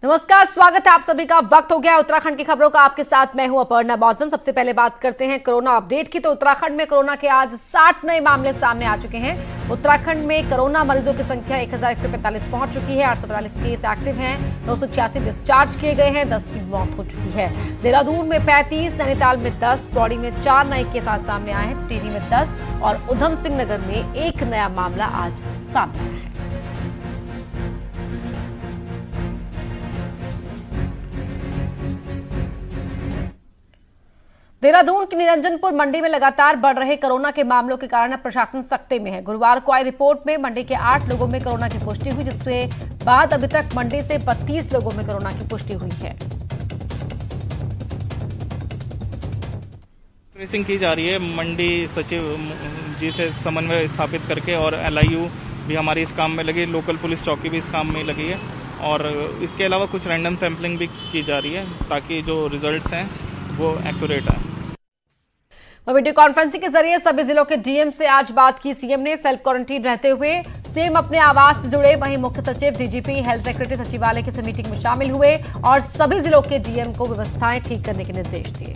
नमस्कार, स्वागत है आप सभी का। वक्त हो गया उत्तराखंड की खबरों का। आपके साथ मैं हूं अपर्णा मौसम। सबसे पहले बात करते हैं कोरोना अपडेट की। तो उत्तराखंड में कोरोना के आज 60 नए मामले सामने आ चुके हैं। उत्तराखंड में कोरोना मरीजों की संख्या 1145 पहुंच चुकी है। 845 केस एक्टिव हैं, 986 डिस्चार्ज किए गए हैं, 10 की मौत हो चुकी है। देहरादून में 35, नैनीताल में 10, पौड़ी में 4 नए केस आज सामने आए हैं, टिहरी में 10 और उधम सिंह नगर में 1 नया मामला आज सामने आया है। देहरादून की निरंजनपुर मंडी में लगातार बढ़ रहे कोरोना के मामलों के कारण अब प्रशासन सख्ते में है। गुरुवार को आई रिपोर्ट में मंडी के 8 लोगों में कोरोना की पुष्टि हुई, जिसके बाद अभी तक मंडी से 32 लोगों में कोरोना की पुष्टि हुई है। ट्रेसिंग की जा रही है मंडी सचिव जी से समन्वय स्थापित करके, और LIU भी हमारी इस काम में लगी, लोकल पुलिस चौकी भी इस काम में लगी है, और इसके अलावा कुछ रैंडम सैंपलिंग भी की जा रही है ताकि जो रिजल्ट्स हैं वो एक्यूरेट आए। वीडियो कॉन्फ्रेंसिंग के जरिए सभी जिलों के डीएम से आज बात की सीएम ने। सेल्फ क्वारंटीन रहते हुए सीएम अपने आवास से जुड़े, वहीं मुख्य सचिव, डीजीपी, हेल्थ सेक्रेटरी सचिवालय की मीटिंग में शामिल हुए और सभी जिलों के डीएम को व्यवस्थाएं ठीक करने के निर्देश दिए।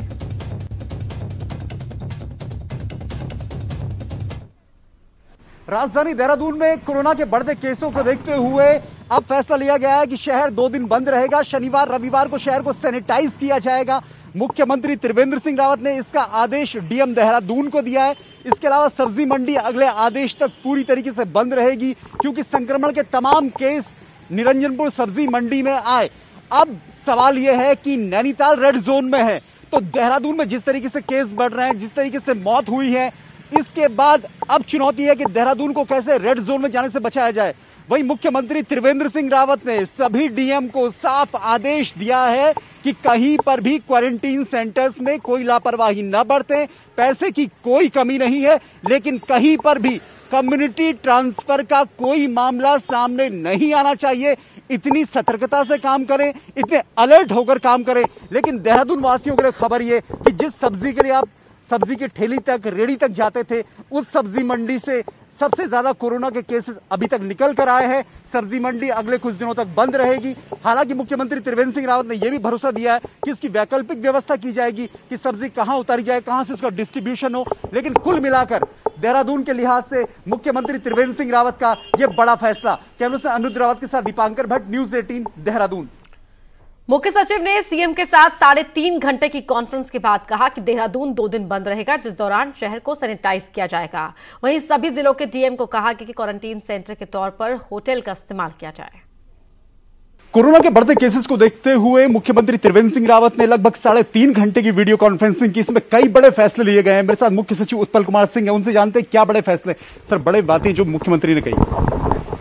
राजधानी देहरादून में कोरोना के बढ़ते केसों को देखते हुए अब फैसला लिया गया है कि शहर 2 दिन बंद रहेगा। शनिवार रविवार को शहर को सैनिटाइज किया जाएगा। मुख्यमंत्री त्रिवेंद्र सिंह रावत ने इसका आदेश डीएम देहरादून को दिया है। इसके अलावा सब्जी मंडी अगले आदेश तक पूरी तरीके से बंद रहेगी, क्योंकि संक्रमण के तमाम केस निरंजनपुर सब्जी मंडी में आए। अब सवाल यह है कि नैनीताल रेड जोन में है, तो देहरादून में जिस तरीके से केस बढ़ रहे हैं, जिस तरीके से मौत हुई है, इसके बाद अब चुनौती है कि देहरादून को कैसे रेड जोन में जाने से बचाया जाए। वहीं मुख्यमंत्री त्रिवेंद्र सिंह रावत ने सभी डीएम को साफ आदेश दिया है कि कहीं पर भी क्वारंटीन सेंटर्स में कोई लापरवाही न बरतें। पैसे की कोई कमी नहीं है, लेकिन कहीं पर भी कम्युनिटी ट्रांसफर का कोई मामला सामने नहीं आना चाहिए। इतनी सतर्कता से काम करें, इतने अलर्ट होकर काम करें। लेकिन देहरादून वासियों के लिए खबर ये कि जिस सब्जी के लिए आप सब्जी की ठेली तक, रेड़ी तक जाते थे, उस सब्जी मंडी से सबसे ज्यादा कोरोना के केसेस अभी तक निकल कर आए हैं। सब्जी मंडी अगले कुछ दिनों तक बंद रहेगी। हालांकि मुख्यमंत्री त्रिवेंद्र सिंह रावत ने यह भी भरोसा दिया है कि इसकी वैकल्पिक व्यवस्था की जाएगी कि सब्जी कहां उतारी जाए, कहां से उसका डिस्ट्रीब्यूशन हो। लेकिन कुल मिलाकर देहरादून के लिहाज से मुख्यमंत्री त्रिवेंद्र सिंह रावत का यह बड़ा फैसला। कैमरा से अनुज रावत के साथ दीपांकर भट्ट, न्यूज 18 देहरादून। मुख्य सचिव ने सीएम के साथ 3.5 घंटे की कॉन्फ्रेंस के बाद कहा कि देहरादून 2 दिन बंद रहेगा, जिस दौरान शहर को सैनिटाइज किया जाएगा। वहीं सभी जिलों के डीएम को कहा कि क्वारंटीन सेंटर के तौर पर होटल का इस्तेमाल किया जाए। कोरोना के बढ़ते केसेस को देखते हुए मुख्यमंत्री त्रिवेंद्र सिंह रावत ने लगभग 3.5 घंटे की वीडियो कॉन्फ्रेंसिंग की। इसमें कई बड़े फैसले लिए गए हैं। मेरे साथ मुख्य सचिव उत्पल कुमार सिंह है, उनसे जानते हैं क्या बड़े फैसले। सर, बड़े बातें जो मुख्यमंत्री ने कही।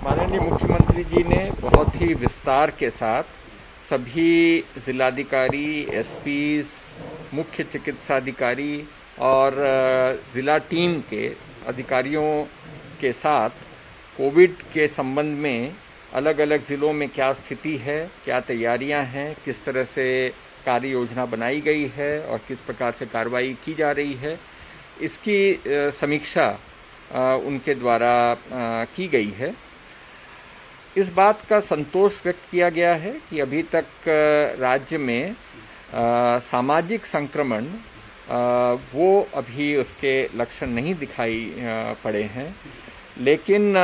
माननीय मुख्यमंत्री जी ने बहुत ही विस्तार के साथ सभी जिलाधिकारी, एसपीज, मुख्य चिकित्साधिकारी और जिला टीम के अधिकारियों के साथ कोविड के संबंध में अलग अलग जिलों में क्या स्थिति है, क्या तैयारियां हैं, किस तरह से कार्य योजना बनाई गई है और किस प्रकार से कार्रवाई की जा रही है, इसकी समीक्षा उनके द्वारा की गई है। इस बात का संतोष व्यक्त किया गया है कि अभी तक राज्य में सामाजिक संक्रमण वो अभी उसके लक्षण नहीं दिखाई पड़े हैं, लेकिन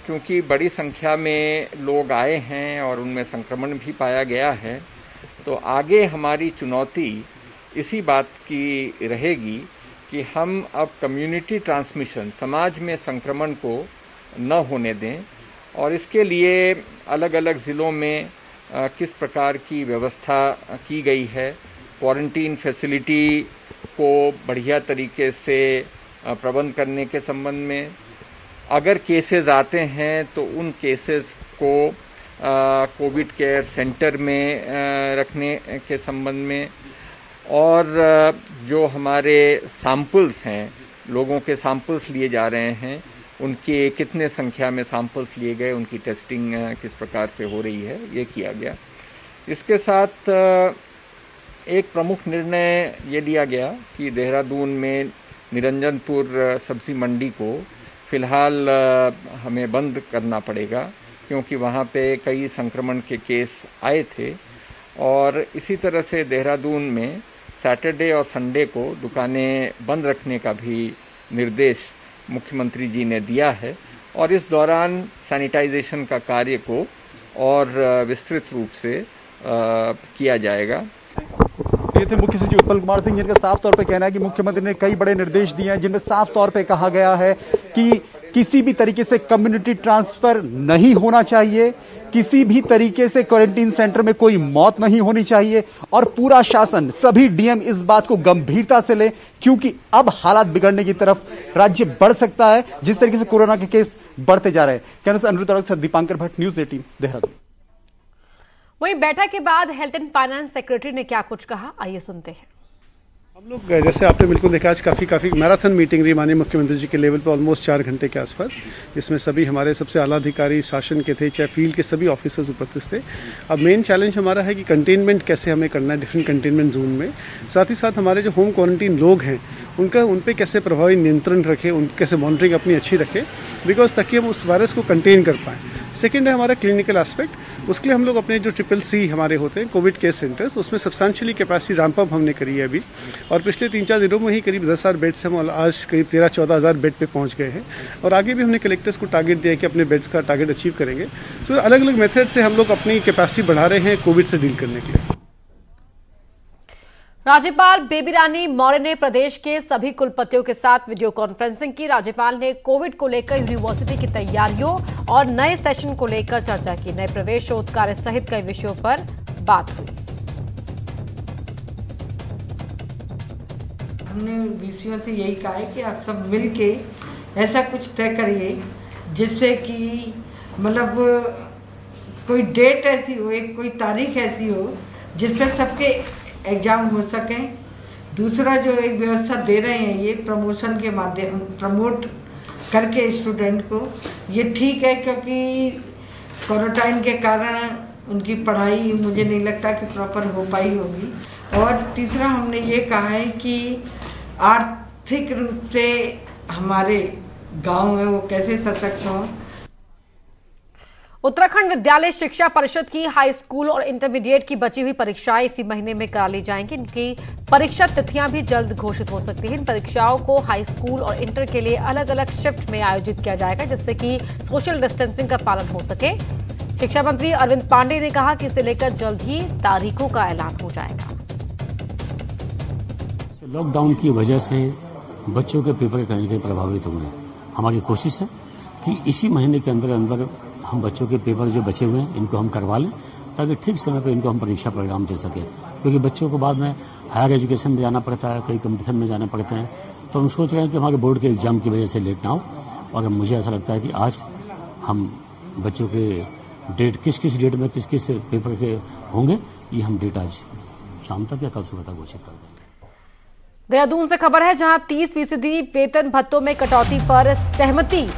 क्योंकि बड़ी संख्या में लोग आए हैं और उनमें संक्रमण भी पाया गया है, तो आगे हमारी चुनौती इसी बात की रहेगी कि हम अब कम्युनिटी ट्रांसमिशन, समाज में संक्रमण को न होने दें, और इसके लिए अलग अलग ज़िलों में किस प्रकार की व्यवस्था की गई है, क्वारंटीन फैसिलिटी को बढ़िया तरीके से प्रबंध करने के संबंध में, अगर केसेस आते हैं तो उन केसेस को कोविड केयर सेंटर में रखने के संबंध में, और जो हमारे सैंपल्स हैं, लोगों के सैंपल्स लिए जा रहे हैं, उनके कितने संख्या में सैंपल्स लिए गए, उनकी टेस्टिंग किस प्रकार से हो रही है, ये किया गया। इसके साथ एक प्रमुख निर्णय ये लिया गया कि देहरादून में निरंजनपुर सब्जी मंडी को फिलहाल हमें बंद करना पड़ेगा, क्योंकि वहाँ पे कई संक्रमण के केस आए थे। और इसी तरह से देहरादून में सैटरडे और संडे को दुकानें बंद रखने का भी निर्देश मुख्यमंत्री जी ने दिया है और इस दौरान सैनिटाइजेशन का कार्य को और विस्तृत रूप से किया जाएगा। ये थे मुख्य सचिव उत्पल कुमार सिंह, जिनका साफ तौर पे कहना है कि मुख्यमंत्री ने कई बड़े निर्देश दिए हैं, जिनमें साफ तौर पे कहा गया है कि किसी भी तरीके से कम्युनिटी ट्रांसफर नहीं होना चाहिए, किसी भी तरीके से क्वारंटीन सेंटर में कोई मौत नहीं होनी चाहिए और पूरा शासन, सभी डीएम इस बात को गंभीरता से लें, क्योंकि अब हालात बिगड़ने की तरफ राज्य बढ़ सकता है जिस तरीके से कोरोना के केस बढ़ते जा रहे हैं। कैमरा से अनुरुद्ध से दीपांकर भट्ट, न्यूज़ 18 देहरादून। वहीं बैठक के बाद हेल्थ एंड फाइनेंस सेक्रेटरी ने क्या कुछ कहा, आइए सुनते हैं। हम लोग जैसे आपने बिल्कुल देखा, आज काफ़ी मैराथन मीटिंग रही माननीय मुख्यमंत्री जी के लेवल पे, ऑलमोस्ट 4 घंटे के आसपास। इसमें सभी हमारे सबसे आला अधिकारी शासन के थे, चाहे फील्ड के सभी ऑफिसर्स उपस्थित थे। अब मेन चैलेंज हमारा है कि कंटेनमेंट कैसे हमें करना है डिफरेंट कंटेनमेंट जोन में, साथ ही साथ हमारे जो होम क्वारंटीन लोग हैं उन पे कैसे प्रभावी नियंत्रण रखें, उन कैसे मॉनिटरिंग अपनी अच्छी रखें, बिकॉज ताकि हम उस वायरस को कंटेन कर पाएँ। सेकेंड है हमारा क्लिनिकल एस्पेक्ट, उसके लिए हम लोग अपने जो CCC हमारे होते हैं कोविड केयर सेंटर्स, उसमें सब्सटेंशियली कैपेसिटी रैंप अप हमने करी है अभी, और पिछले 3-4 दिनों में ही करीब 10,000 बेड से हम आज करीब 13-14 बेड पे पहुंच गए हैं और आगे भी हमने कलेक्टर्स को टारगेट दिया है कि अपने बेड्स का टारगेट अचीव करेंगे। तो अलग अलग मेथड से हम लोग अपनी कैपेसिटी बढ़ा रहे हैं कोविड से डील करने के लिए। राज्यपाल बेबी रानी मौर्य ने प्रदेश के सभी कुलपतियों के साथ वीडियो कॉन्फ्रेंसिंग की। राज्यपाल ने कोविड को लेकर यूनिवर्सिटी की तैयारियों और नए सेशन को लेकर चर्चा की। नए प्रवेश शोध कार्य सहित कई विषयों पर बात हुई। हमने वीसीओ से यही कहा है कि आप सब मिल के ऐसा कुछ तय करिए जिससे कि मतलब कोई डेट ऐसी हो, कोई तारीख ऐसी हो जिस पर सबके एग्जाम हो सकें। दूसरा जो एक व्यवस्था दे रहे हैं ये प्रमोशन के माध्यम प्रमोट करके स्टूडेंट को, ये ठीक है क्योंकि क्वारंटाइन के कारण उनकी पढ़ाई मुझे नहीं लगता कि प्रॉपर हो पाई होगी। और तीसरा हमने ये कहा है कि आर्थिक रूप से हमारे गांव है वो कैसे सशक्त हों। उत्तराखंड विद्यालय शिक्षा परिषद की हाई स्कूल और इंटरमीडिएट की बची हुई परीक्षाएं इसी महीने में करा ली जाएंगी। इनकी परीक्षा तिथियां भी जल्द घोषित हो सकती हैं। इन परीक्षाओं को हाई स्कूल और इंटर के लिए अलग अलग शिफ्ट में आयोजित किया जाएगा, जिससे कि सोशल डिस्टेंसिंग का पालन हो सके। शिक्षा मंत्री अरविंद पांडे ने कहा कि इसे लेकर जल्द ही तारीखों का ऐलान हो जाएगा। लॉकडाउन की वजह से बच्चों के पेपर कहीं ना कहीं प्रभावित हुए हैं। हमारी कोशिश है कि इसी महीने के अंदर अंदर हम बच्चों के पेपर जो बचे हुए हैं इनको हम करवा लें, ताकि ठीक समय पर इनको हम परीक्षा परिणाम दे सकें। क्योंकि बच्चों को बाद में हायर एजुकेशन में जाना पड़ता है, कई कंपटीशन में जाना पड़ते हैं, तो हम सोच रहे हैं कि हमारे बोर्ड के एग्जाम की वजह से लेट ना हो। और मुझे ऐसा लगता है कि आज हम बच्चों के डेट किस किस डेट में किस किस पेपर के होंगे, ये हम डेट आज शाम तक या कल सुबह तक घोषित कर देंगे। देहरादून से खबर है, जहां 30% वेतन भत्तों में कटौती पर सहमति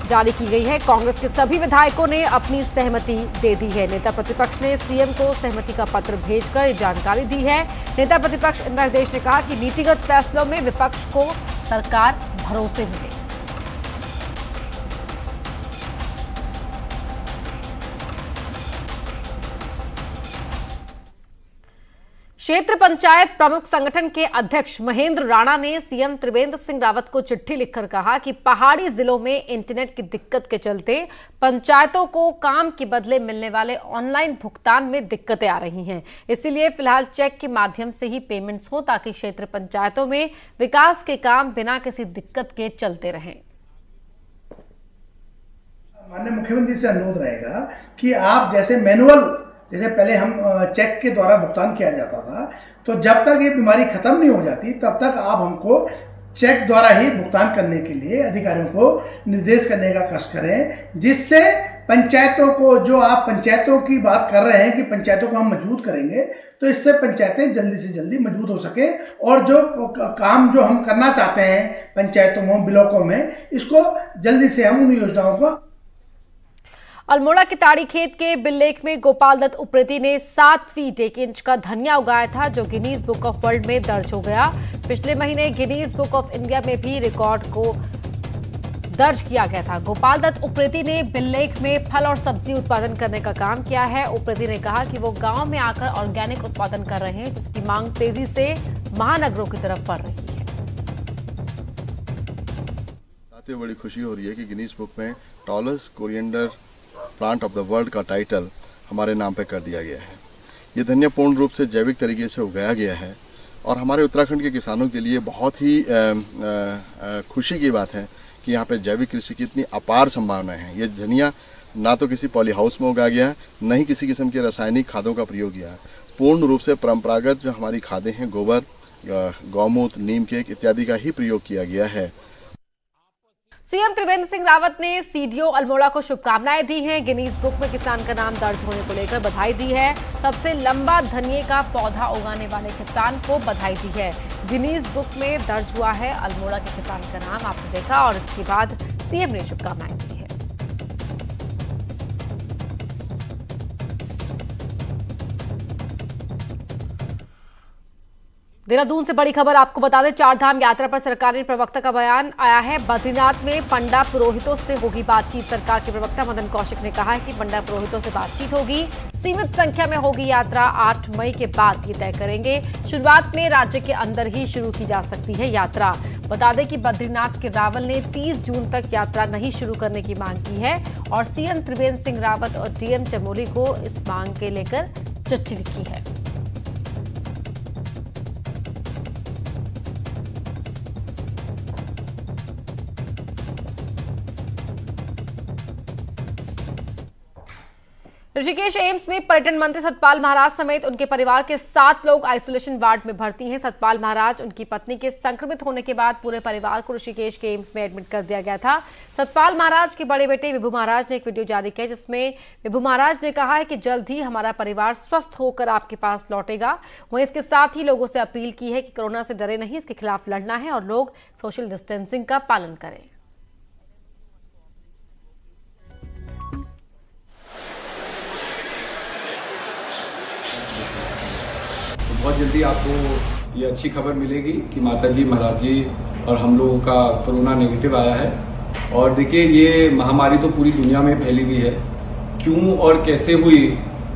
जारी की गई है। कांग्रेस के सभी विधायकों ने अपनी सहमति दे दी है। नेता प्रतिपक्ष ने सीएम को सहमति का पत्र भेजकर जानकारी दी है। नेता प्रतिपक्ष इंदिरा हृदयेश ने कहा कि नीतिगत फैसलों में विपक्ष को सरकार भरोसे में दे। क्षेत्र पंचायत प्रमुख संगठन के अध्यक्ष महेंद्र राणा ने सीएम त्रिवेंद्र सिंह रावत को चिट्ठी लिखकर कहा कि पहाड़ी जिलों में इंटरनेट की दिक्कत के चलते पंचायतों को काम के बदले मिलने वाले ऑनलाइन भुगतान में दिक्कतें आ रही हैं। इसीलिए फिलहाल चेक के माध्यम से ही पेमेंट्स हो, ताकि क्षेत्र पंचायतों में विकास के काम बिना किसी दिक्कत के चलते रहें। माननीय मुख्यमंत्री से अनुरोध रहेगा कि आप जैसे मैनुअल, जैसे पहले हम चेक के द्वारा भुगतान किया जाता था, तो जब तक ये बीमारी खत्म नहीं हो जाती तब तक आप हमको चेक द्वारा ही भुगतान करने के लिए अधिकारियों को निर्देश करने का कष्ट करें, जिससे पंचायतों को, जो आप पंचायतों की बात कर रहे हैं कि पंचायतों को हम मजबूत करेंगे, तो इससे पंचायतें जल्दी से जल्दी मजबूत हो सके और जो काम जो हम करना चाहते हैं पंचायतों में, ब्लॉकों में, इसको जल्दी से हम उन योजनाओं को। अल्मोड़ा के ताड़ीखेत के बिल्लेख में गोपाल दत्त उप्रेती ने 7 फीट 1 इंच का धनिया उगाया था, जो गिनीज बुक ऑफ वर्ल्ड में दर्ज हो गया। पिछले महीने गिनीज बुक ऑफ इंडिया में भी रिकॉर्ड को दर्ज किया गया था। गोपाल दत्त उप्रेती ने बिल्लेख में फल और सब्जी उत्पादन करने का काम किया है। उप्रेती ने कहा कि वो गांव में आकर ऑर्गेनिक उत्पादन कर रहे हैं, जिसकी मांग तेजी से महानगरों की तरफ बढ़ रही है। बड़ी खुशी हो रही है कि गिनीज बुक में tallest coriander plant of the world का टाइटल हमारे नाम पे कर दिया गया है। ये धनिया पूर्ण रूप से जैविक तरीके से उगाया गया है और हमारे उत्तराखंड के किसानों के लिए बहुत ही खुशी की बात है कि यहाँ पे जैविक कृषि की इतनी अपार संभावनाएं हैं। ये धनिया ना तो किसी पॉली हाउस में उगाया गया, न ही किसी किस्म के रासायनिक खादों का प्रयोग किया है। पूर्ण रूप से परंपरागत जो हमारी खादें हैं, गोबर, गौमूत्र, नीम केक इत्यादि का ही प्रयोग किया गया है। सीएम त्रिवेंद्र सिंह रावत ने सीडीओ अल्मोड़ा को शुभकामनाएं दी हैं। गिनीज बुक में किसान का नाम दर्ज होने को लेकर बधाई दी है। सबसे लंबा धनिये का पौधा उगाने वाले किसान को बधाई दी है। गिनीज बुक में दर्ज हुआ है अल्मोड़ा के किसान का नाम, आपने देखा, और इसके बाद सीएम ने शुभकामनाएं दी है। देहरादून से बड़ी खबर आपको बता दें, चारधाम यात्रा पर सरकारी प्रवक्ता का बयान आया है। बद्रीनाथ में पंडा पुरोहितों से होगी बातचीत। सरकार के प्रवक्ता मदन कौशिक ने कहा है कि पंडा पुरोहितों से बातचीत होगी। सीमित संख्या में होगी यात्रा। 8 मई के बाद ये तय करेंगे। शुरुआत में राज्य के अंदर ही शुरू की जा सकती है यात्रा। बता दें कि बद्रीनाथ के रावल ने 30 जून तक यात्रा नहीं शुरू करने की मांग की है और सीएम त्रिवेंद्र सिंह रावत और डीएम चमोली को इस मांग के लेकर चिट्ठी लिखी है। ऋषिकेश एम्स में पर्यटन मंत्री सतपाल महाराज समेत उनके परिवार के 7 लोग आइसोलेशन वार्ड में भर्ती हैं। सतपाल महाराज, उनकी पत्नी के संक्रमित होने के बाद पूरे परिवार को ऋषिकेश के एम्स में एडमिट कर दिया गया था। सतपाल महाराज के बड़े बेटे विभू महाराज ने एक वीडियो जारी किया, जिसमें विभू महाराज ने कहा है कि जल्द ही हमारा परिवार स्वस्थ होकर आपके पास लौटेगा। वहीं इसके साथ ही लोगों से अपील की है कि कोरोना से डरे नहीं, इसके खिलाफ लड़ना है और लोग सोशल डिस्टेंसिंग का पालन करें। बहुत जल्दी आपको ये अच्छी खबर मिलेगी कि माताजी, महाराज जी और हम लोगों का कोरोना नेगेटिव आया है। और देखिए, ये महामारी तो पूरी दुनिया में फैली हुई है। क्यों और कैसे हुई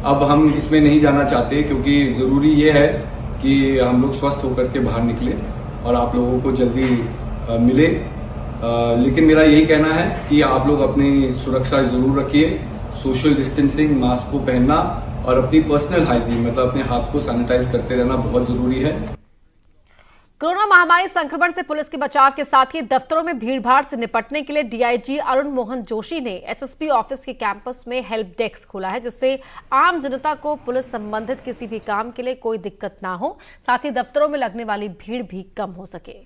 अब हम इसमें नहीं जाना चाहते, क्योंकि जरूरी ये है कि हम लोग स्वस्थ होकर के बाहर निकले और आप लोगों को जल्दी मिले। लेकिन मेरा यही कहना है कि आप लोग अपनी सुरक्षा जरूर रखिए। सोशल डिस्टेंसिंग, मास्क को पहनना और अपनी पर्सनल हाइजीन, मतलब अपने हाथ को सैनिटाइज करते रहना बहुत जरूरी है। कोरोना महामारी संक्रमण से पुलिस के बचाव के साथ ही दफ्तरों में भीड़भाड़ से निपटने के लिए डीआईजी अरुण मोहन जोशी ने एसएसपी ऑफिस के कैंपस में हेल्प डेस्क खोला है, जिससे आम जनता को पुलिस संबंधित किसी भी काम के लिए कोई दिक्कत ना हो, साथ ही दफ्तरों में लगने वाली भीड़ भी कम हो सके।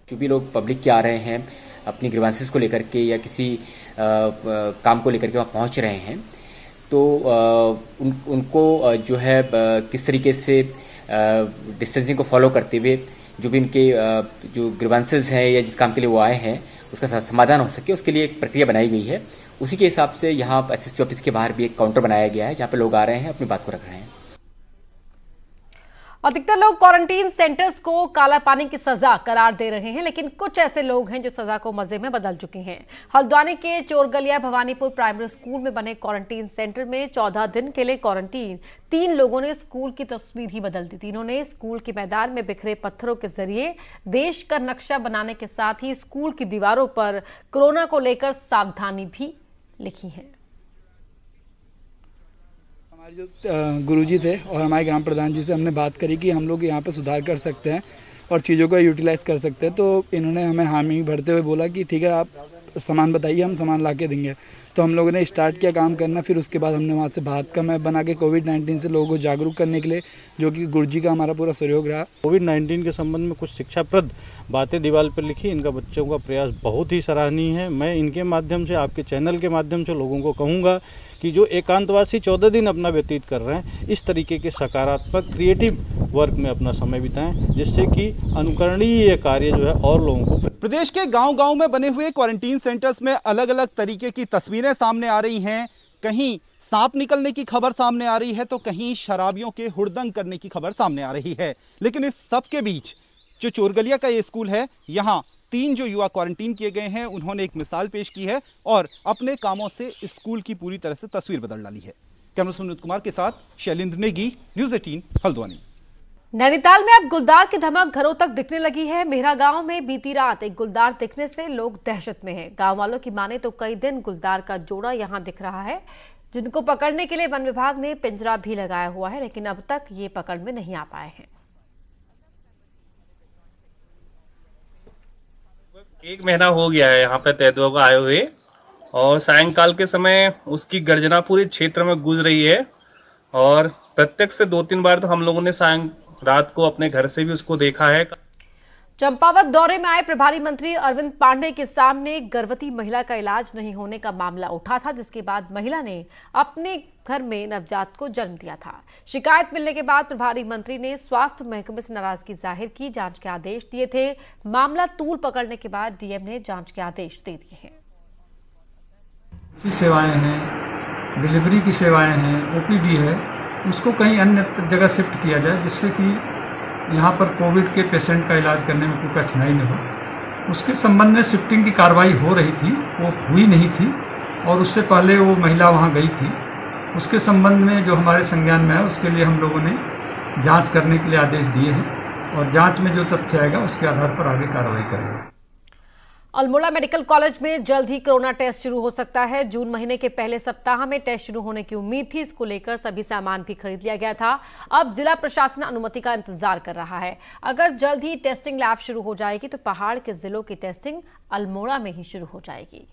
जो भी लोग पब्लिक के आ रहे हैं अपनी ग्रीवेंसेस को लेकर के या किसी काम को लेकर के वहाँ पहुँच रहे हैं, तो उनको जो है किस तरीके से डिस्टेंसिंग को फॉलो करते हुए जो भी इनके जो ग्रीवेंसेस हैं या जिस काम के लिए वो आए हैं उसका समाधान हो सके, उसके लिए एक प्रक्रिया बनाई गई है। उसी के हिसाब से यहाँ एसएसपी ऑफिस के बाहर भी एक काउंटर बनाया गया है, जहाँ पे लोग आ रहे हैं अपनी बात को रख रहे हैं। अधिकतर लोग क्वारंटीन सेंटर्स को काला पानी की सजा करार दे रहे हैं, लेकिन कुछ ऐसे लोग हैं जो सजा को मजे में बदल चुके हैं। हल्द्वानी के चोरगलिया भवानीपुर प्राइमरी स्कूल में बने क्वारंटीन सेंटर में 14 दिन के लिए क्वारंटीन 3 लोगों ने स्कूल की तस्वीर ही बदल दी। तीनों ने स्कूल के मैदान में बिखरे पत्थरों के जरिए देश का नक्शा बनाने के साथ ही स्कूल की दीवारों पर कोरोना को लेकर सावधानी भी लिखी है। जो गुरुजी थे और हमारे ग्राम प्रधान जी से हमने बात करी कि हम लोग यहाँ पे सुधार कर सकते हैं और चीज़ों को यूटिलाइज कर सकते हैं, तो इन्होंने हमें हामी भरते हुए बोला कि ठीक है, आप सामान बताइए, हम सामान ला के देंगे। तो हम लोगों ने स्टार्ट किया काम करना। फिर उसके बाद हमने वहाँ से भात का मैप बना के कोविड-19 से लोगों को जागरूक करने के लिए, जो कि गुरुजी का हमारा पूरा सहयोग रहा। कोविड-19 के संबंध में कुछ शिक्षाप्रद बातें दीवार पर लिखी। इनका बच्चों का प्रयास बहुत ही सराहनीय है। मैं इनके माध्यम से, आपके चैनल के माध्यम से लोगों को कहूँगा कि जो एकांतवासी 14 दिन अपना व्यतीत कर रहे हैं, इस तरीके के सकारात्मक क्रिएटिव वर्क में अपना समय बिताएं, जिससे कि अनुकरणीय कार्य जो है और लोगों को। प्रदेश के गांव-गांव में बने हुए क्वारंटीन सेंटर्स में अलग अलग तरीके की तस्वीरें सामने आ रही हैं। कहीं सांप निकलने की खबर सामने आ रही है तो कहीं शराबियों के हुड़दंग करने की खबर सामने आ रही है। लेकिन इस सब के बीच जो चोरगलिया का ये स्कूल है, यहाँ 3 जो युवा क्वारंटीन किए गए हैं, उन्होंने एक मिसाल पेश की है और अपने कामों से स्कूल की पूरी तरह से तस्वीर बदल डाली है। कैमरा सुनीत कुमार के साथ शैलेंद्र नेगी, न्यूज़ 18 हल्द्वानी। नैनीताल में अब गुलदार की धमक घरों तक दिखने लगी है। मेहरा गांव में बीती रात एक गुलदार दिखने से लोग दहशत में हैं। गांव वालों की माने तो कई दिन गुलदार का जोड़ा यहां दिख रहा है, जिनको पकड़ने के लिए वन विभाग ने पिंजरा भी लगाया हुआ है, लेकिन अब तक ये पकड़ में नहीं आ पाए हैं। 1 महीना हो गया है यहाँ पे तेंदुआ को आए हुए, और सायंकाल के समय उसकी गर्जना पूरे क्षेत्र में गूंज रही है। और प्रत्यक्ष से 2-3 बार तो हम लोगों ने रात को अपने घर से भी उसको देखा है। चंपावत दौरे में आए प्रभारी मंत्री अरविंद पांडे के सामने गर्भवती महिला का इलाज नहीं होने का मामला उठा था, जिसके बाद महिला ने अपने घर में नवजात को जन्म दिया था। शिकायत मिलने के बाद प्रभारी मंत्री ने स्वास्थ्य महकमे से नाराजगी जाहिर की, जांच के आदेश दिए थे। मामला तूल पकड़ने के बाद डीएम ने जांच के आदेश दे दिए हैं। सेवाएं हैं, डिलीवरी की सेवाएं हैं, ओपीडी है, उसको कहीं अन्य जगह शिफ्ट किया जाए, जिससे कि यहाँ पर कोविड के पेशेंट का इलाज करने में कोई कठिनाई न हो। उसके संबंध में शिफ्टिंग की कार्रवाई हो रही थी, वो हुई नहीं थी, और उससे पहले वो महिला वहाँ गई थी। उसके संबंध में जो हमारे संज्ञान में है, उसके लिए हम लोगों ने जांच करने के लिए आदेश दिए हैं, और जांच में जो तथ्य आएगा उसके आधार पर आगे कार्रवाई करेंगे। अल्मोड़ा मेडिकल कॉलेज में जल्द ही कोरोना टेस्ट शुरू हो सकता है। जून महीने के पहले सप्ताह में टेस्ट शुरू होने की उम्मीद थी। इसको लेकर सभी सामान भी खरीद लिया गया था। अब जिला प्रशासन अनुमति का इंतजार कर रहा है। अगर जल्द ही टेस्टिंग लैब शुरू हो जाएगी तो पहाड़ के जिलों की टेस्टिंग अल्मोड़ा में ही शुरू हो जाएगी।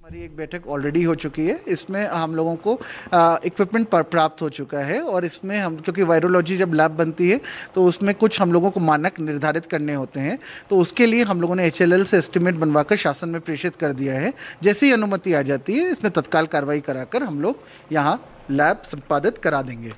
हमारी एक बैठक ऑलरेडी हो चुकी है। इसमें हम लोगों को इक्विपमेंट प्राप्त हो चुका है, और इसमें हम, क्योंकि वायरोलॉजी जब लैब बनती है तो उसमें कुछ हम लोगों को मानक निर्धारित करने होते हैं, तो उसके लिए हम लोगों ने HLL से एस्टिमेट बनवाकर शासन में प्रेषित कर दिया है। जैसे ही अनुमति आ जाती है, इसमें तत्काल कार्रवाई कराकर हम लोग यहाँ लैब संपादित करा देंगे।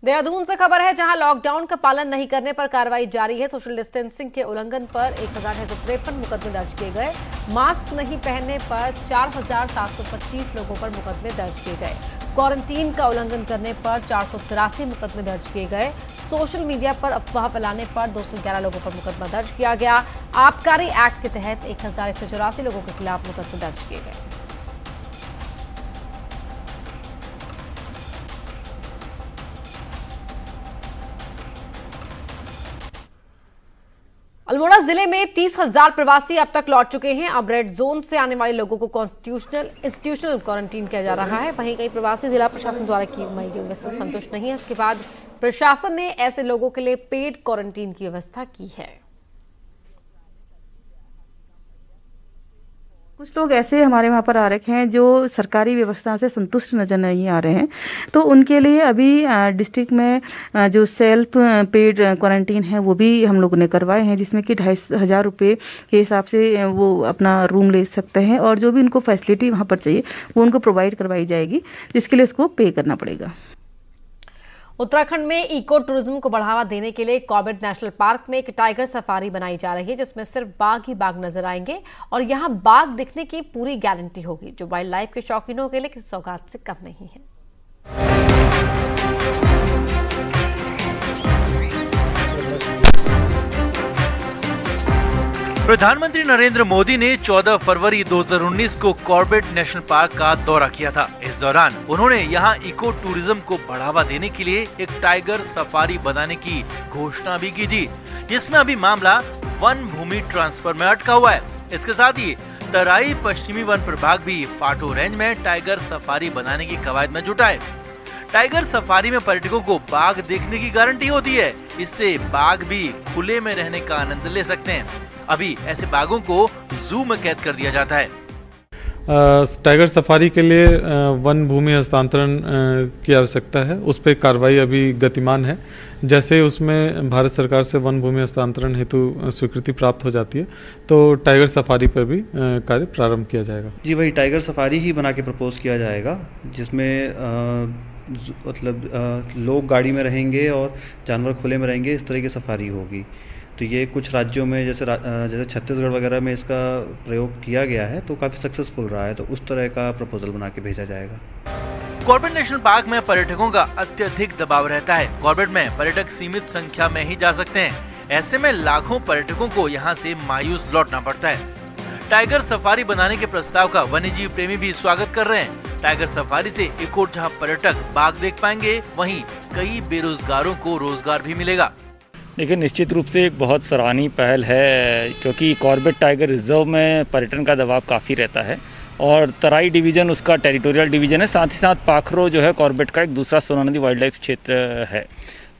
देहरादून से खबर है, जहां लॉकडाउन का पालन नहीं करने पर कार्रवाई जारी है। सोशल डिस्टेंसिंग के उल्लंघन पर 1653 मुकदमे दर्ज किए गए। मास्क नहीं पहनने पर 4725 लोगों पर मुकदमे दर्ज किए गए। क्वारंटीन का उल्लंघन करने पर 483 मुकदमे दर्ज किए गए। सोशल मीडिया पर अफवाह फैलाने पर 211 लोगों पर मुकदमा दर्ज किया गया। आबकारी एक्ट के तहत 1184 लोगों के खिलाफ मुकदमे दर्ज किए गए। अल्मोड़ा जिले में 30,000 प्रवासी अब तक लौट चुके हैं। अब रेड जोन से आने वाले लोगों को इंस्टीट्यूशनल क्वारंटीन किया जा रहा है। वहीं कई प्रवासी जिला प्रशासन द्वारा की गई व्यवस्था से संतुष्ट नहीं है। इसके बाद प्रशासन ने ऐसे लोगों के लिए पेड क्वारंटीन की व्यवस्था की है। कुछ लोग ऐसे हमारे वहाँ पर आ रखे हैं जो सरकारी व्यवस्था से संतुष्ट नजर नहीं आ रहे हैं, तो उनके लिए अभी डिस्ट्रिक्ट में जो सेल्फ पेड क्वारंटीन है वो भी हम लोगों ने करवाए हैं, जिसमें कि 2,500 रुपये के हिसाब से वो अपना रूम ले सकते हैं, और जो भी उनको फैसिलिटी वहाँ पर चाहिए वो उनको प्रोवाइड करवाई जाएगी, जिसके लिए उसको पे करना पड़ेगा। उत्तराखंड में इको टूरिज्म को बढ़ावा देने के लिए कॉर्बेट नेशनल पार्क में एक टाइगर सफारी बनाई जा रही है, जिसमें सिर्फ बाघ ही बाघ नजर आएंगे और यहां बाघ दिखने की पूरी गारंटी होगी, जो वाइल्ड लाइफ के शौकीनों के लिए किसी सौगात से कम नहीं है। प्रधानमंत्री नरेंद्र मोदी ने 14 फरवरी 2019 को कॉर्बेट नेशनल पार्क का दौरा किया था। इस दौरान उन्होंने यहां इको टूरिज्म को बढ़ावा देने के लिए एक टाइगर सफारी बनाने की घोषणा भी की थी, जिसमें अभी मामला वन भूमि ट्रांसफर में अटका हुआ है। इसके साथ ही तराई पश्चिमी वन प्रभाग भी फाटो रेंज में टाइगर सफारी बनाने की कवायद में जुटा है। टाइगर सफारी में पर्यटकों को बाघ देखने की गारंटी होती है। इससे बाघ भी खुले में रहने का आनंद ले सकते हैं। अभी ऐसे बाघों को जू में कैद कर दिया जाता है। टाइगर सफारी के लिए वन भूमि हस्तांतरण की आवश्यकता है, उस पर कार्रवाई अभी गतिमान है। जैसे उसमें भारत सरकार से वन भूमि हस्तांतरण हेतु स्वीकृति प्राप्त हो जाती है तो टाइगर सफारी पर भी कार्य प्रारंभ किया जाएगा। जी, वही टाइगर सफारी ही बना के प्रपोज किया जाएगा, जिसमें मतलब लोग गाड़ी में रहेंगे और जानवर खुले में रहेंगे, इस तरह की सफारी होगी। तो ये कुछ राज्यों में जैसे छत्तीसगढ़ वगैरह में इसका प्रयोग किया गया है, तो काफ़ी सक्सेसफुल रहा है, तो उस तरह का प्रपोजल बना के भेजा जाएगा। कॉर्बेट नेशनल पार्क में पर्यटकों का अत्यधिक दबाव रहता है। कॉर्बेट में पर्यटक सीमित संख्या में ही जा सकते हैं। ऐसे में लाखों पर्यटकों को यहाँ से मायूस लौटना पड़ता है। टाइगर सफारी बनाने के प्रस्ताव का वन्यजीव प्रेमी भी स्वागत कर रहे हैं। टाइगर सफारी से एक ओर जहाँ पर्यटक बाघ देख पाएंगे, वहीं कई बेरोजगारों को रोजगार भी मिलेगा। देखिए, निश्चित रूप से एक बहुत सराहनीय पहल है, क्योंकि कॉर्बेट टाइगर रिजर्व में पर्यटन का दबाव काफ़ी रहता है और तराई डिवीज़न उसका टेरिटोरियल डिवीज़न है। साथ ही साथ पाखरो जो है कॉर्बेट का एक दूसरा सोना नदी वाइल्ड लाइफ क्षेत्र है।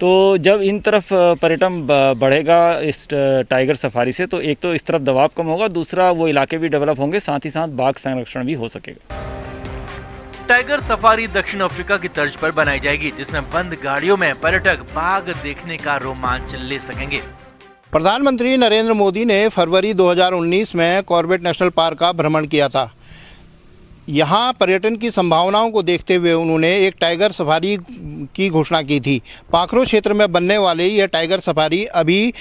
तो जब इन तरफ पर्यटन बढ़ेगा इस टाइगर सफारी से, तो एक तो इस तरफ दबाव कम होगा, दूसरा वो इलाके भी डेवलप होंगे, साथ ही साथ बाघ संरक्षण भी हो सकेगा। टाइगर सफारी दक्षिण अफ्रीका की तर्ज पर बनाई जाएगी, जिसमें बंद गाड़ियों में पर्यटक बाघ देखने का रोमांच ले सकेंगे। प्रधानमंत्री नरेंद्र मोदी ने फरवरी 2019 में कॉर्बेट नेशनल पार्क का भ्रमण किया था। यहाँ पर्यटन की संभावनाओं को देखते हुए उन्होंने एक टाइगर सफारी की घोषणा की थी। पाखरो क्षेत्र में बनने वाली यह टाइगर सफारी अभी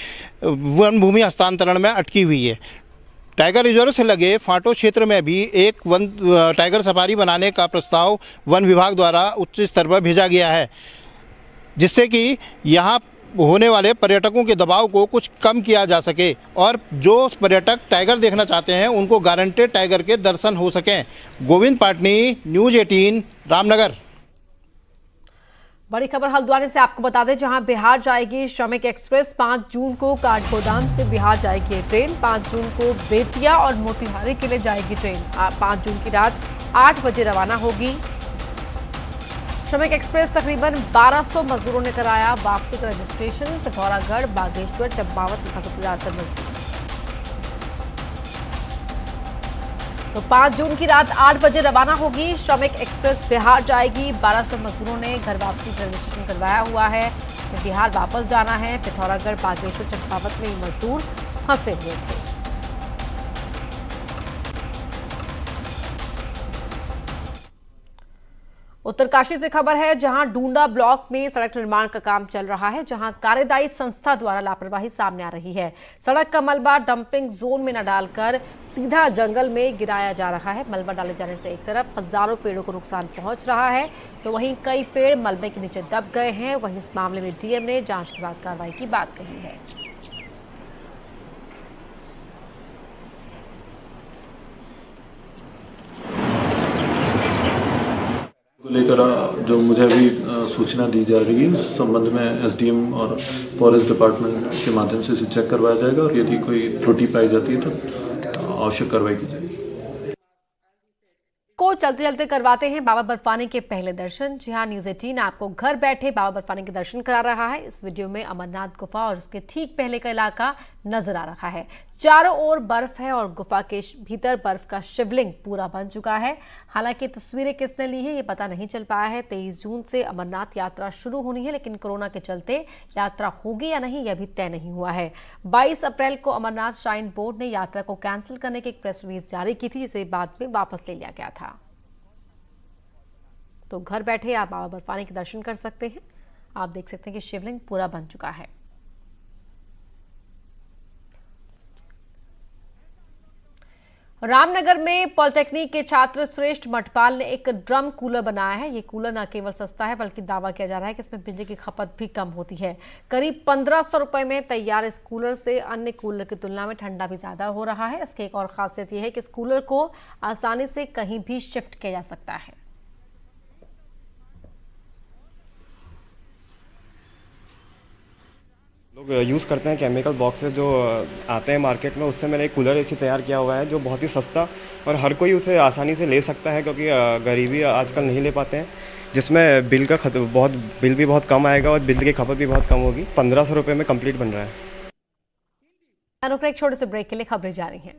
वन भूमि हस्तांतरण में अटकी हुई है। टाइगर रिजर्व से लगे फाटो क्षेत्र में भी एक टाइगर सफारी बनाने का प्रस्ताव वन विभाग द्वारा उच्च स्तर पर भेजा गया है, जिससे कि यहाँ होने वाले पर्यटकों के दबाव को कुछ कम किया जा सके और जो पर्यटक टाइगर देखना चाहते हैं उनको गारंटेड टाइगर के दर्शन हो सकें। गोविंद पाटनी, न्यूज़ 18, रामनगर। बड़ी खबर हल्द्वानी से आपको बता दें, जहां बिहार जाएगी श्रमिक एक्सप्रेस। 5 जून को काठगोदाम से बिहार जाएगी ये ट्रेन। 5 जून को बेतिया और मोतिहारी के लिए जाएगी ट्रेन। 5 जून की रात 8 बजे रवाना होगी। श्रमिक एक्सप्रेस तकरीबन 1200 मजदूरों ने कराया वापसी का रजिस्ट्रेशन। पिथौरागढ़, बागेश्वर, चंपावत में फंसे ज्यादातर मजदूर। तो 5 जून की रात 8 बजे रवाना होगी श्रमिक एक्सप्रेस, बिहार जाएगी। 1200 मजदूरों ने घर वापसी का रजिस्ट्रेशन करवाया हुआ है। बिहार वापस जाना है। पिथौरागढ़, बागेश्वर, चंपावत में मजदूर फंसे हुए थे। उत्तरकाशी से खबर है, जहां डूंडा ब्लॉक में सड़क निर्माण का काम चल रहा है, जहां कार्यदायी संस्था द्वारा लापरवाही सामने आ रही है। सड़क का मलबा डंपिंग जोन में न डालकर सीधा जंगल में गिराया जा रहा है। मलबा डाले जाने से एक तरफ हजारों पेड़ों को नुकसान पहुंच रहा है, तो वहीं कई पेड़ मलबे के नीचे दब गए हैं। वहीं इस मामले में डीएम ने जांच के बाद कार्रवाई की बात कही है। को लेकर जो मुझे अभी सूचना दी जा रही है, उस संबंध में एसडीएम और फॉरेस्ट डिपार्टमेंट के माध्यम से इसे चेक करवाया जाएगा और यदि कोई त्रुटि पाई जाती है तो आवश्यक कार्रवाई की जाएगी। को चलते चलते करवाते हैं बाबा बर्फानी के पहले दर्शन। जी हाँ, न्यूज़ 18 आपको घर बैठे बाबा बर्फानी के दर्शन करा रहा है। इस वीडियो में अमरनाथ गुफा और उसके ठीक पहले का इलाका नजर आ रहा है। चारों ओर बर्फ है और गुफा के भीतर बर्फ का शिवलिंग पूरा बन चुका है। हालांकि तस्वीरें किसने ली है ये पता नहीं चल पाया है। 23 जून से अमरनाथ यात्रा शुरू होनी है, लेकिन कोरोना के चलते यात्रा होगी या नहीं यह भी तय नहीं हुआ है। 22 अप्रैल को अमरनाथ श्राइन बोर्ड ने यात्रा को कैंसिल करने की एक प्रेस रिलीज जारी की थी, जिसे बाद में वापस ले लिया गया था। तो घर बैठे आप बाबा बर्फानी के दर्शन कर सकते हैं। आप देख सकते हैं कि शिवलिंग पूरा बन चुका है। रामनगर में पॉलिटेक्निक के छात्र श्रेष्ठ मठपाल ने एक ड्रम कूलर बनाया है। ये कूलर न केवल सस्ता है बल्कि दावा किया जा रहा है कि इसमें बिजली की खपत भी कम होती है। करीब 1500 रुपए में तैयार इस कूलर से अन्य कूलर की तुलना में ठंडा भी ज्यादा हो रहा है। इसकी एक और खासियत यह है कि इस कूलर को आसानी से कहीं भी शिफ्ट किया जा सकता है। लोग यूज़ करते हैं केमिकल बॉक्सेस जो आते हैं मार्केट में, उससे मैंने एक कूलर एसी तैयार किया हुआ है जो बहुत ही सस्ता और हर कोई उसे आसानी से ले सकता है, क्योंकि गरीबी आजकल नहीं ले पाते हैं, जिसमें बिल भी बहुत कम आएगा और बिल की खपत भी बहुत कम होगी। 1500 रुपये में कंप्लीट बन रहा है। एक छोटे से ब्रेक के लिए खबरें जारी हैं।